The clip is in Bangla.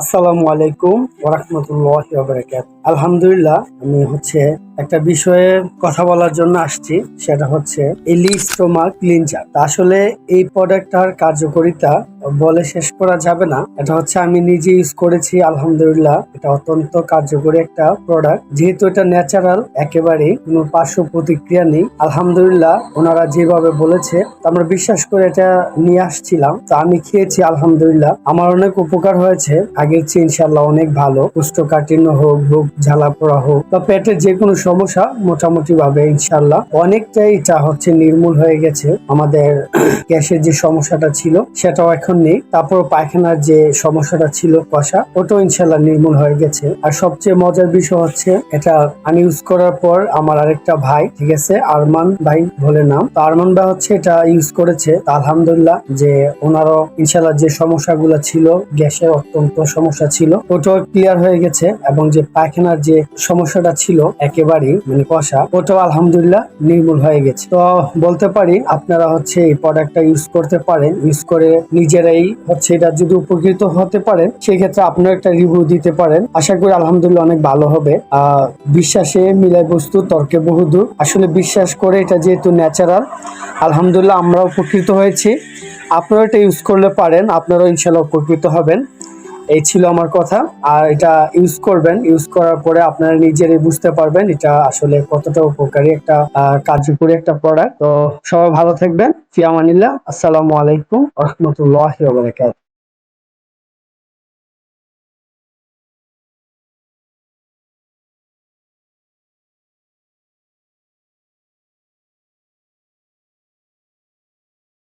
আসসালামু আলাইকুম ওয়া রাহমাতুল্লাহি ওয়া বারাকাতুহু। আলহামদুলিল্লাহ, আমি একটা বিষয়ে কথা বলার জন্য আসছি। সেটা হচ্ছে স্টোমাক ক্লিনজার। আসলে এই প্রোডাক্টটার কার্যকারিতা বলে শেষ করা যাবে না। এটা আমি নিজে ইউজ করেছি। আলহামদুলিল্লাহ, এটা অত্যন্ত কার্যকরী একটা প্রোডাক্ট। যেহেতু এটা ন্যাচারাল, একেবারে কোনো পার্শ্ব প্রতিক্রিয়া নেই। আলহামদুলিল্লাহ, ওনারা যেভাবে বলেছে আমরা বিশ্বাস করে এটা নিয়ে আসছিলাম। তো আমি খেয়েছি, আলহামদুলিল্লাহ আমার অনেক উপকার হয়েছে। আগের চেয়ে ইনশাল্লাহ অনেক ভালো। কোষ্ঠকাঠিন্য হোক, বুক জ্বালা পোড়া হোক বা পেটের যে কোনো সমস্যা মোটামুটি ভাবে ইনশাল্লাহ অনেকটাই এটা নির্মূল হয়ে গেছে। আমাদের গ্যাসের যে সমস্যাটা ছিল সেটাও এখন নেই। তারপর পায়খানার যে সমস্যাটা ছিল কষা, ওটাও ইনশাল্লাহ নির্মূল হয়ে গেছে। আর সবচেয়ে মজার বিষয় হচ্ছে এটা আমি ইউজ করার পর আমার আরেকটা ভাই, ঠিক আছে, আরমান ভাই বলে নাম, তো আরমান ভাই এটা ইউজ করেছে। আলহামদুলিল্লাহ যে ওনারও ইনশাল্লাহ যে সমস্যাগুলো ছিল, গ্যাসের অত্যন্ত সমস্যা ছিল, ওটাও ক্লিয়ার হয়ে গেছে। এবং যে পায়খানার যে সমস্যাটা ছিল একেবারেই কষা, ওটাও আলহামদুলিল্লাহ নির্মূল হয়ে গেছে। তো বলতে পারি আপনারা এই প্রোডাক্টটা ইউজ করতে পারেন। ইউজ করে নিজেরাই এটা যদি উপকৃত হতে পারেন, সেক্ষেত্রে আপনার একটা রিভিউ দিতে পারেন। আশা করি আলহামদুলিল্লাহ অনেক ভালো হবে। বিশ্বাসে মিলাই বস্তু, তর্কে বহুদূর। আসলে বিশ্বাস করে, এটা যেহেতু ন্যাচারাল, আলহামদুলিল্লাহ আমরা উপকৃত হয়েছি। আপনারা এটা ইউজ করলে পারেন, আপনারাও ইনশাল্লাহ উপকৃত হবেন। এই ছিল আমার কথা। আর এটা ইউজ করবেন, ইউজ করার পরে আপনারা নিজেরাই বুঝতে পারবেন এটা আসলে কতটা উপকারী একটা কার্যকরী একটা প্রোডাক্ট। তো সবাই ভালো থাকবেন। ফি আমানিল্লাহ। আসসালামু আলাইকুম ওয়া রাহমাতুল্লাহি ওয়া বারাকাতুহু।